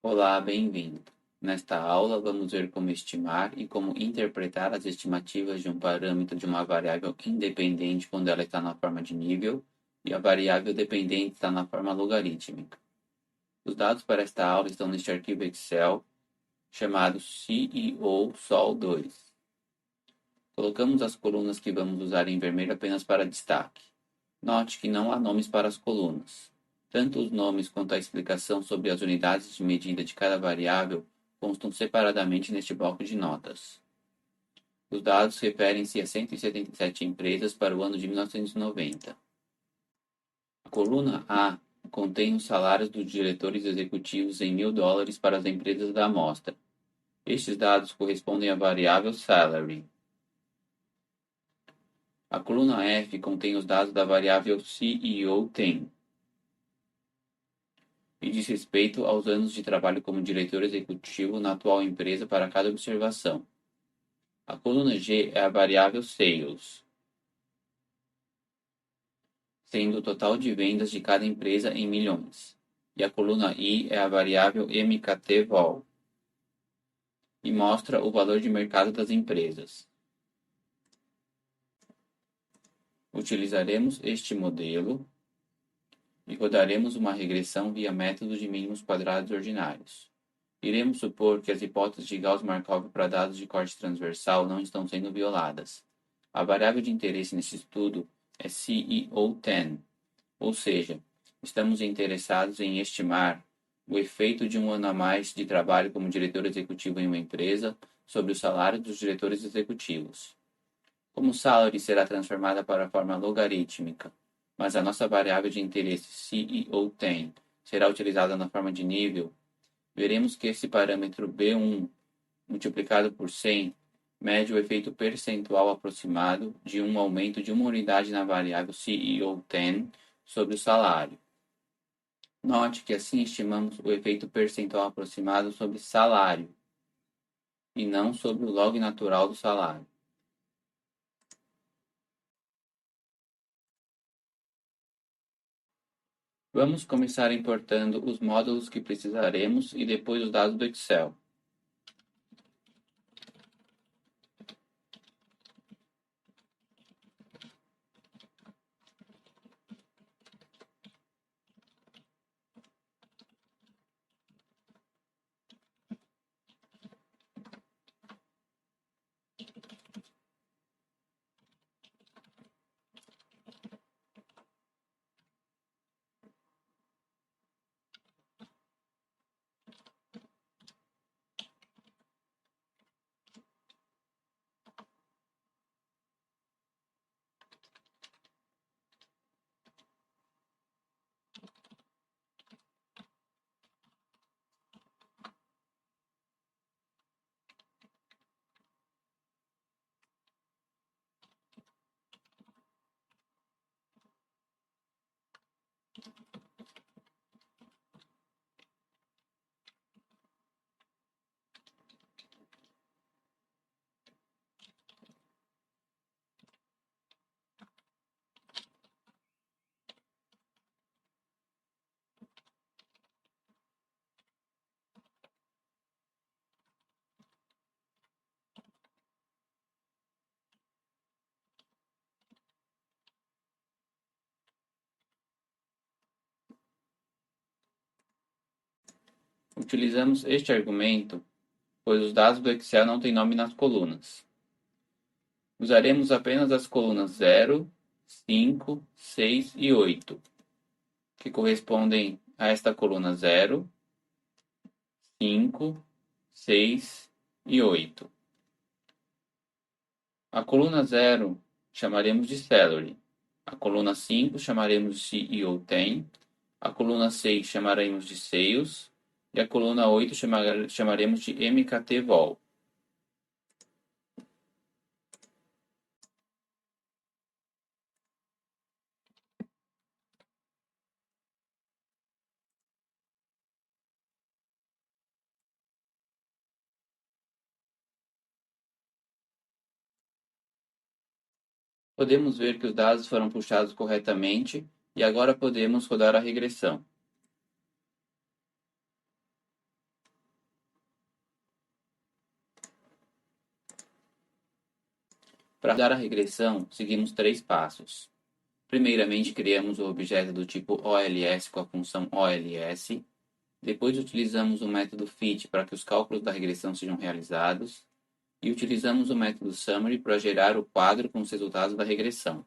Olá, bem-vindo. Nesta aula, vamos ver como estimar e como interpretar as estimativas de um parâmetro de uma variável independente quando ela está na forma de nível e a variável dependente está na forma logarítmica. Os dados para esta aula estão neste arquivo Excel chamado CEO Sol2. Colocamos as colunas que vamos usar em vermelho apenas para destaque. Note que não há nomes para as colunas. Tanto os nomes quanto a explicação sobre as unidades de medida de cada variável constam separadamente neste bloco de notas. Os dados referem-se a 177 empresas para o ano de 1990. A coluna A contém os salários dos diretores executivos em $1.000 para as empresas da amostra. Estes dados correspondem à variável salary. A coluna F contém os dados da variável CEO10 e diz respeito aos anos de trabalho como diretor executivo na atual empresa para cada observação. A coluna G é a variável sales, sendo o total de vendas de cada empresa em milhões. E a coluna I é a variável MKT-vol e mostra o valor de mercado das empresas. Utilizaremos este modelo e rodaremos uma regressão via método de mínimos quadrados ordinários. Iremos supor que as hipóteses de Gauss-Markov para dados de corte transversal não estão sendo violadas. A variável de interesse nesse estudo é CEO10, ou seja, estamos interessados em estimar o efeito de um ano a mais de trabalho como diretor executivo em uma empresa sobre o salário dos diretores executivos. Como o salary será transformada para a forma logarítmica, mas a nossa variável de interesse CEO10 será utilizada na forma de nível, veremos que esse parâmetro B1 multiplicado por 100 mede o efeito percentual aproximado de um aumento de uma unidade na variável CEO10 sobre o salário. Note que assim estimamos o efeito percentual aproximado sobre salário e não sobre o log natural do salário. Vamos começar importando os módulos que precisaremos e depois os dados do Excel. Utilizamos este argumento, pois os dados do Excel não têm nome nas colunas. Usaremos apenas as colunas 0, 5, 6 e 8, que correspondem a esta coluna 0, 5, 6 e 8. A coluna 0 chamaremos de salary, a coluna 5 chamaremos de CEO10, a coluna 6 chamaremos de sales e a coluna 8 chamaremos de MKT-vol. Podemos ver que os dados foram puxados corretamente e agora podemos rodar a regressão. Para dar a regressão, seguimos 3 passos. Primeiramente, criamos o objeto do tipo OLS com a função OLS. Depois, utilizamos o método fit para que os cálculos da regressão sejam realizados. E utilizamos o método summary para gerar o quadro com os resultados da regressão.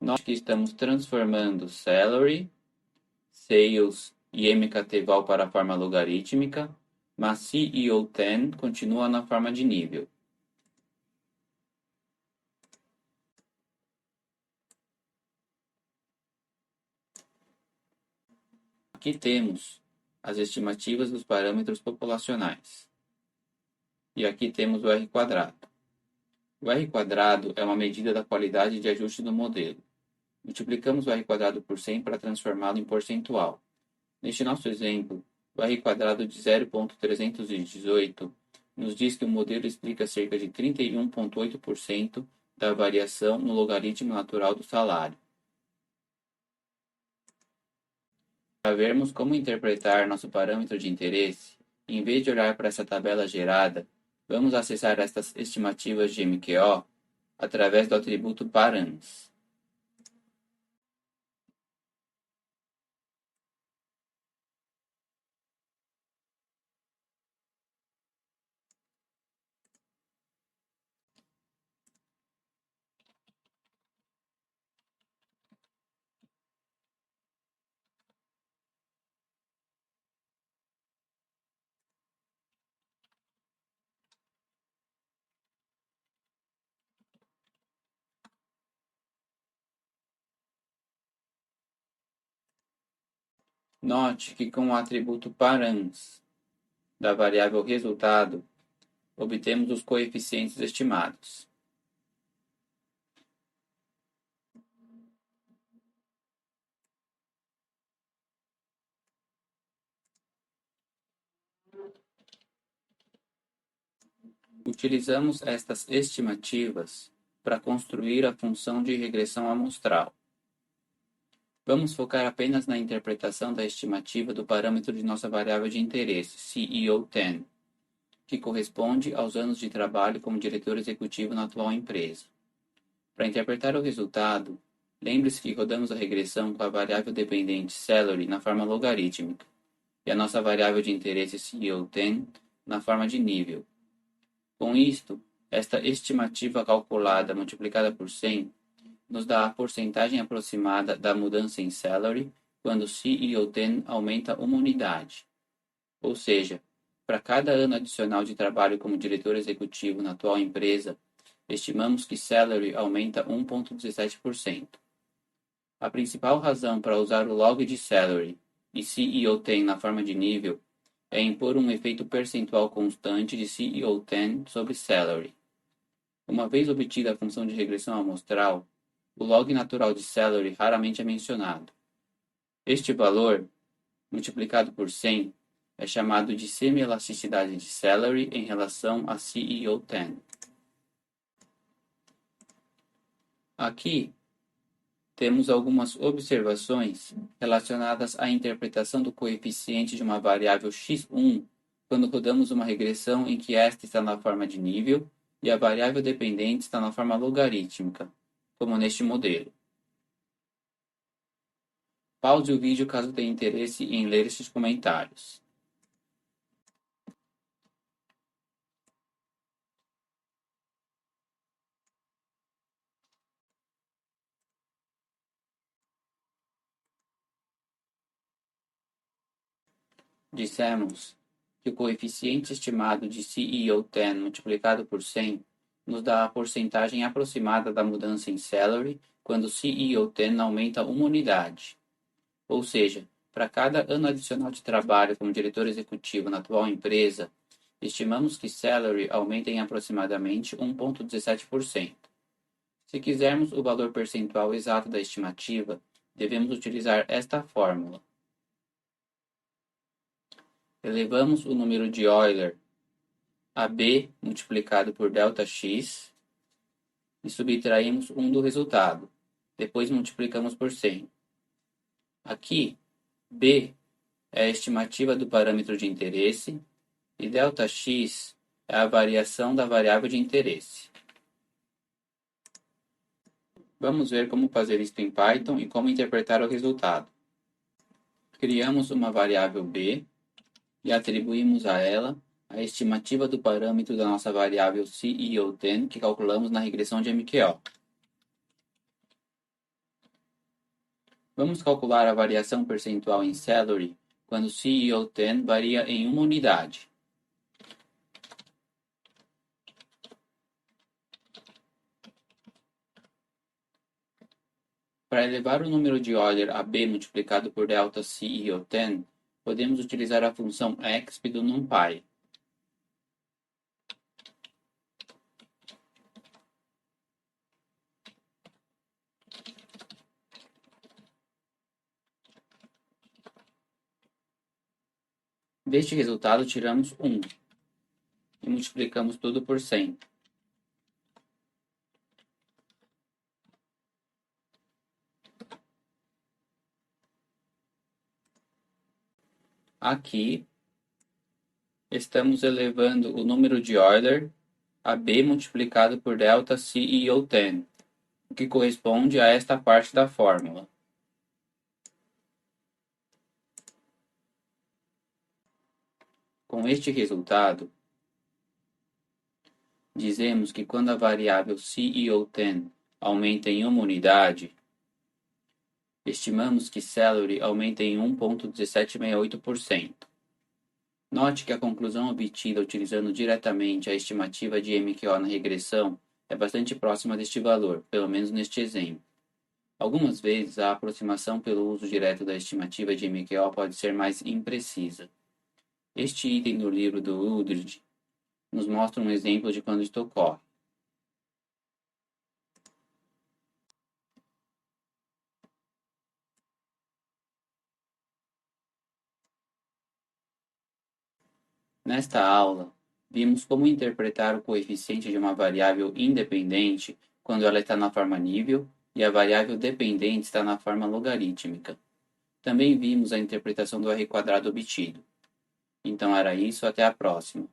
Note que estamos transformando salary, sales e MKTval para a forma logarítmica, mas CEO10 continua na forma de nível. Aqui temos as estimativas dos parâmetros populacionais. E aqui temos o R². O R² é uma medida da qualidade de ajuste do modelo. Multiplicamos o R² por 100 para transformá-lo em percentual. Neste nosso exemplo, o R² de 0,318 nos diz que o modelo explica cerca de 31,8% da variação no logaritmo natural do salário. Para vermos como interpretar nosso parâmetro de interesse, em vez de olhar para essa tabela gerada, vamos acessar estas estimativas de MQO através do atributo params. Note que com o atributo params da variável resultado, obtemos os coeficientes estimados. Utilizamos estas estimativas para construir a função de regressão amostral. Vamos focar apenas na interpretação da estimativa do parâmetro de nossa variável de interesse, CEO10, que corresponde aos anos de trabalho como diretor executivo na atual empresa. Para interpretar o resultado, lembre-se que rodamos a regressão com a variável dependente salary na forma logarítmica e a nossa variável de interesse CEO10 na forma de nível. Com isto, esta estimativa calculada multiplicada por 100 nos dá a porcentagem aproximada da mudança em salary quando CEO10 aumenta uma unidade. Ou seja, para cada ano adicional de trabalho como diretor executivo na atual empresa, estimamos que salary aumenta 1,17%. A principal razão para usar o log de salary e CEO10 na forma de nível é impor um efeito percentual constante de CEO10 sobre salary. Uma vez obtida a função de regressão amostral, o log natural de salary raramente é mencionado. Este valor, multiplicado por 100, é chamado de semi-elasticidade de salary em relação a CEO10. Aqui temos algumas observações relacionadas à interpretação do coeficiente de uma variável x1 quando rodamos uma regressão em que esta está na forma de nível e a variável dependente está na forma logarítmica, como neste modelo. Pause o vídeo caso tenha interesse em ler estes comentários. Dissemos que o coeficiente estimado de CEO10 multiplicado por 100 nos dá a porcentagem aproximada da mudança em salary quando o CEO10 aumenta uma unidade. Ou seja, para cada ano adicional de trabalho como diretor executivo na atual empresa, estimamos que salary aumenta em aproximadamente 1,17%. Se quisermos o valor percentual exato da estimativa, devemos utilizar esta fórmula. Elevamos o número de Euler a b multiplicado por ΔX e subtraímos 1 do resultado. Depois multiplicamos por 100. Aqui, b é a estimativa do parâmetro de interesse e ΔX é a variação da variável de interesse. Vamos ver como fazer isto em Python e como interpretar o resultado. Criamos uma variável b e atribuímos a ela a estimativa do parâmetro da nossa variável CEO10 que calculamos na regressão de MQO. Vamos calcular a variação percentual em salary quando o CEO10 varia em uma unidade. Para elevar o número de Euler a b multiplicado por delta CEO10, podemos utilizar a função exp do NumPy. Deste resultado, tiramos 1 e multiplicamos tudo por 100. Aqui, estamos elevando o número de Euler a b multiplicado por delta CEO10, o que corresponde a esta parte da fórmula. Com este resultado, dizemos que quando a variável CEO10 aumenta em uma unidade, estimamos que salary aumenta em 1,1768%. Note que a conclusão obtida utilizando diretamente a estimativa de MQO na regressão é bastante próxima deste valor, pelo menos neste exemplo. Algumas vezes, a aproximação pelo uso direto da estimativa de MQO pode ser mais imprecisa. Este item do livro do Uldrich nos mostra um exemplo de quando isto ocorre. Nesta aula, vimos como interpretar o coeficiente de uma variável independente quando ela está na forma nível e a variável dependente está na forma logarítmica. Também vimos a interpretação do r² obtido. Então era isso, até a próxima.